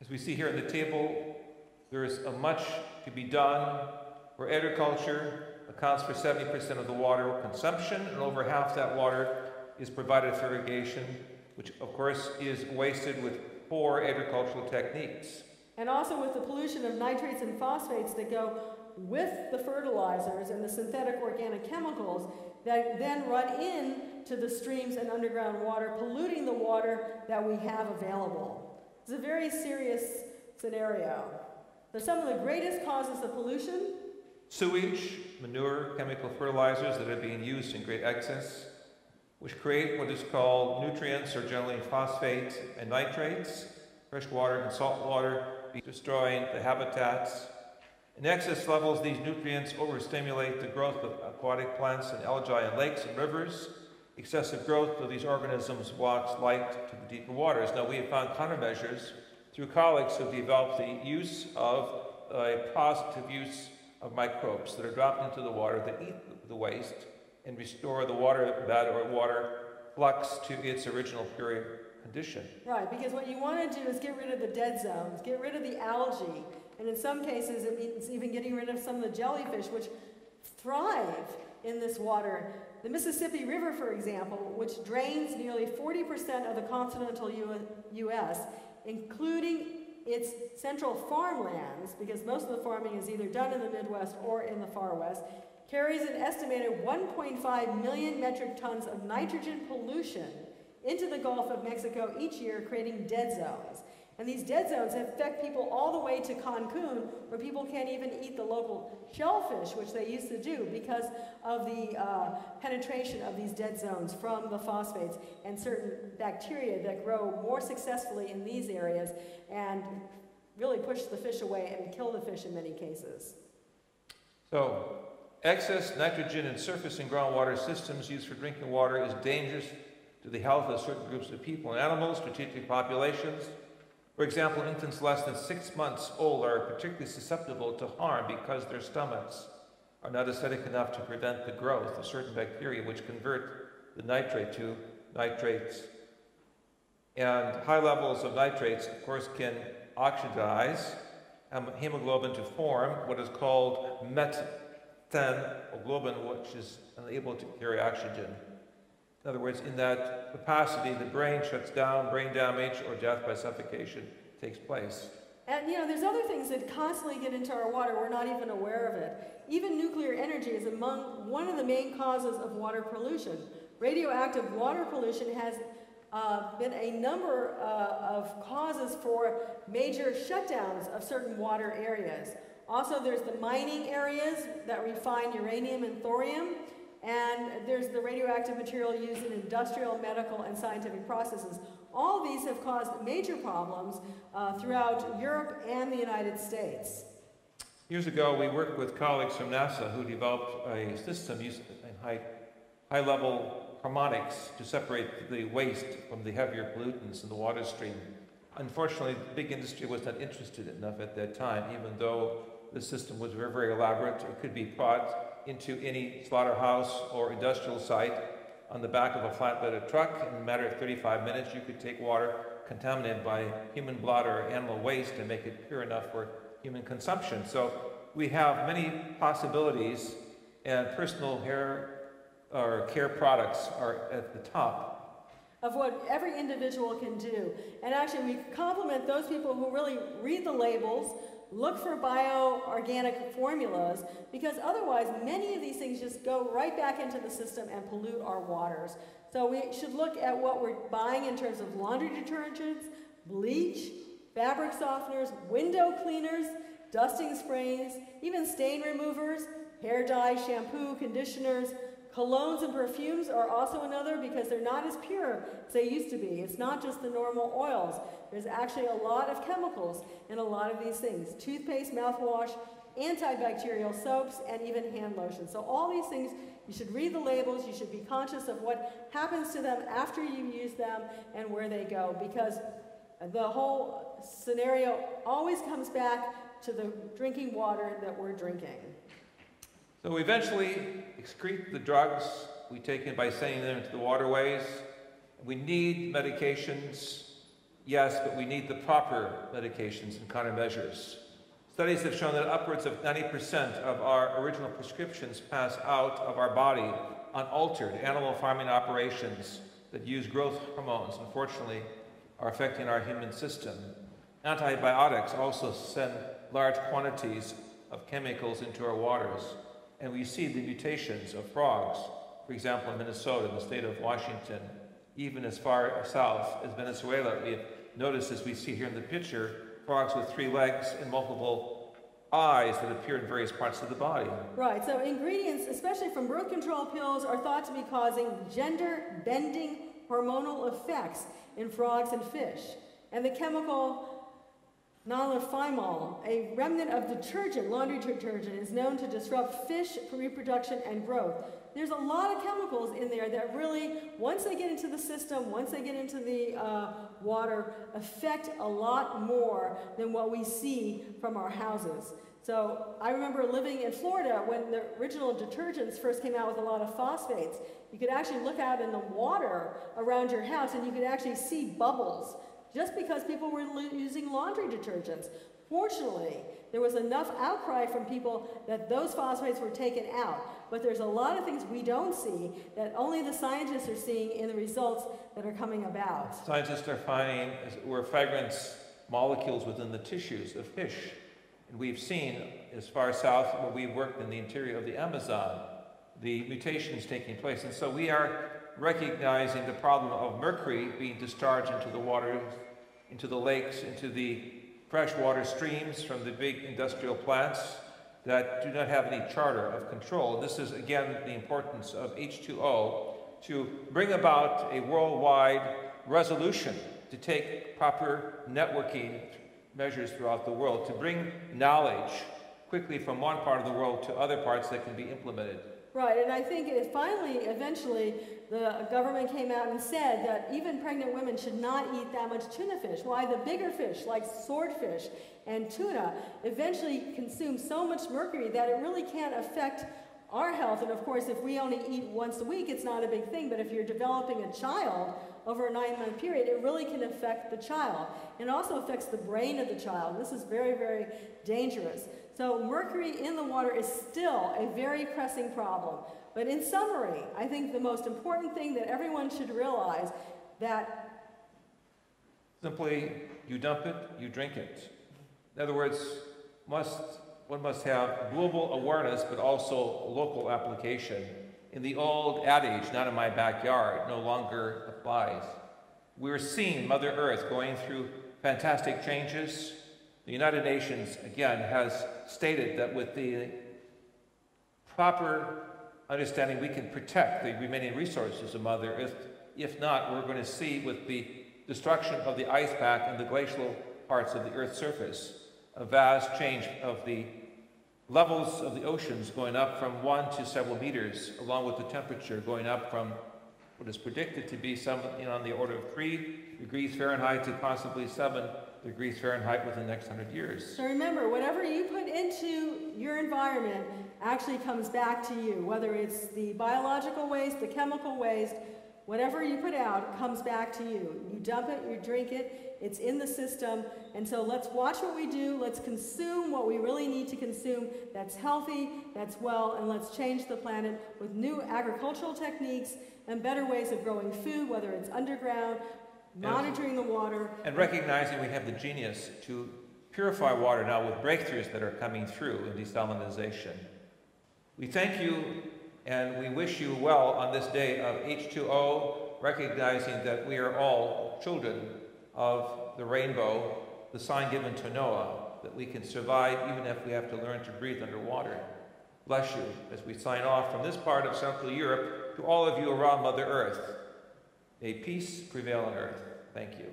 As we see here in the table, there is much to be done where agriculture accounts for 70% of the water consumption, and over half that water is provided for irrigation, which of course is wasted with poor agricultural techniques. And also with the pollution of nitrates and phosphates that go with the fertilizers and the synthetic organic chemicals that then run into the streams and underground water, polluting the water that we have available. It's a very serious scenario. So some of the greatest causes of pollution: sewage, manure, chemical fertilizers that are being used in great excess, which create what is called nutrients, or generally phosphate and nitrates, fresh water and salt water, destroying the habitats. In excess levels, these nutrients overstimulate the growth of aquatic plants and algae in lakes and rivers. Excessive growth of these organisms walks light to the deeper waters. Now, we have found countermeasures through colleagues who have developed the use of a positive use of microbes that are dropped into the water that eat the waste and restore the water bed or water flux to its original pure condition. Right, because what you want to do is get rid of the dead zones, get rid of the algae, and in some cases it means even getting rid of some of the jellyfish which thrive in this water. The Mississippi River, for example, which drains nearly 40% of the continental U.S., including its central farmlands, because most of the farming is either done in the Midwest or in the far west, carries an estimated 1.5 million metric tons of nitrogen pollution into the Gulf of Mexico each year, creating dead zones. And these dead zones affect people all the way to Cancun, where people can't even eat the local shellfish, which they used to do, because of the penetration of these dead zones from the phosphates and certain bacteria that grow more successfully in these areas and really push the fish away and kill the fish in many cases. So, excess nitrogen in surface and groundwater systems used for drinking water is dangerous to the health of certain groups of people and animals, strategic populations. For example, infants less than 6 months old are particularly susceptible to harm because their stomachs are not acidic enough to prevent the growth of certain bacteria which convert the nitrate to nitrates. And high levels of nitrates, of course, can oxidize hemoglobin to form what is called methaneoglobin, which is unable to carry oxygen. In other words, in that capacity, the brain shuts down, brain damage or death by suffocation takes place. And you know, there's other things that constantly get into our water, we're not even aware of it. Even nuclear energy is among one of the main causes of water pollution. Radioactive water pollution has been a number of causes for major shutdowns of certain water areas. Also, there's the mining areas that refine uranium and thorium. And there's the radioactive material used in industrial, medical, and scientific processes. All these have caused major problems throughout Europe and the United States. Years ago, we worked with colleagues from NASA who developed a system using high-level harmonics to separate the waste from the heavier pollutants in the water stream. Unfortunately, the big industry was not interested enough at that time, even though the system was very, very elaborate. It could be brought into any slaughterhouse or industrial site on the back of a flatbed truck. In a matter of 35 minutes, you could take water contaminated by human blood or animal waste and make it pure enough for human consumption. So we have many possibilities, and personal care products are at the top of what every individual can do. And actually, we compliment those people who really read the labels, look for bioorganic formulas, because otherwise many of these things just go right back into the system and pollute our waters. So we should look at what we're buying in terms of laundry detergents, bleach, fabric softeners, window cleaners, dusting sprays, even stain removers, hair dye, shampoo, conditioners. Colognes and perfumes are also another, because they're not as pure as they used to be. It's not just the normal oils. There's actually a lot of chemicals in a lot of these things. Toothpaste, mouthwash, antibacterial soaps, and even hand lotion. So all these things, you should read the labels, you should be conscious of what happens to them after you use them and where they go, because the whole scenario always comes back to the drinking water that we're drinking. So we eventually excrete the drugs we take in by sending them into the waterways. We need medications Yes, but we need the proper medications and countermeasures. Studies have shown that upwards of 90% of our original prescriptions pass out of our body unaltered. Animal farming operations that use growth hormones, unfortunately, are affecting our human system. Antibiotics also send large quantities of chemicals into our waters, and we see the mutations of frogs, for example, in Minnesota, in the state of Washington, even as far south as Venezuela. We have noticed, as we see here in the picture, frogs with 3 legs and multiple eyes that appear in various parts of the body. Right, so ingredients, especially from birth control pills, are thought to be causing gender-bending hormonal effects in frogs and fish. And the chemical nonylphenol, a remnant of detergent, laundry detergent, is known to disrupt fish reproduction and growth. There's a lot of chemicals in there that really, once they get into the system, once they get into the water, affect a lot more than what we see from our houses. So I remember living in Florida when the original detergents first came out with a lot of phosphates. You could actually look out in the water around your house and you could actually see bubbles, just because people were using laundry detergents. Fortunately, there was enough outcry from people that those phosphates were taken out. But there's a lot of things we don't see that only the scientists are seeing in the results that are coming about. Scientists are finding, as it were, fragrance molecules within the tissues of fish. And we've seen, as far south where we've worked in the interior of the Amazon, the mutations taking place. And so we are recognizing the problem of mercury being discharged into the waters, into the lakes, into the freshwater streams from the big industrial plants that do not have any charter of control. This is, again, the importance of H2O to bring about a worldwide resolution to take proper networking measures throughout the world, to bring knowledge quickly from one part of the world to other parts that can be implemented. Right, and I think eventually, the government came out and said that even pregnant women should not eat that much tuna fish. Why? The bigger fish, like swordfish and tuna, eventually consume so much mercury that it really can't affect our health. And of course, if we only eat once a week, it's not a big thing. But if you're developing a child over a 9-month period, it really can affect the child. And it also affects the brain of the child. This is very, very dangerous. So mercury in the water is still a very pressing problem. But in summary, I think the most important thing that everyone should realize that simply, you dump it, you drink it. In other words, one must have global awareness, but also local application. In the old adage, not in my backyard, no longer applies. We're seeing Mother Earth going through fantastic changes. The United Nations, again, has stated that with the proper understanding, we can protect the remaining resources of Mother Earth. If not, we're going to see with the destruction of the ice pack and the glacial parts of the Earth's surface, a vast change of the levels of the oceans going up from 1 to several meters, along with the temperature going up from what is predicted to be something on the order of 3 degrees Fahrenheit to possibly 7 degrees Fahrenheit within the next 100 years. So remember, whatever you put into your environment actually comes back to you, whether it's the biological waste, the chemical waste, whatever you put out comes back to you. You dump it, you drink it, it's in the system, and so let's watch what we do, let's consume what we really need to consume that's healthy, that's well, and let's change the planet with new agricultural techniques and better ways of growing food, whether it's underground, monitoring the water. And recognizing we have the genius to purify water now with breakthroughs that are coming through in desalinization. We thank you and we wish you well on this day of H2O, recognizing that we are all children of the rainbow, the sign given to Noah, that we can survive even if we have to learn to breathe underwater. Bless you as we sign off from this part of Central Europe to all of you around Mother Earth. May peace prevail on earth. Thank you.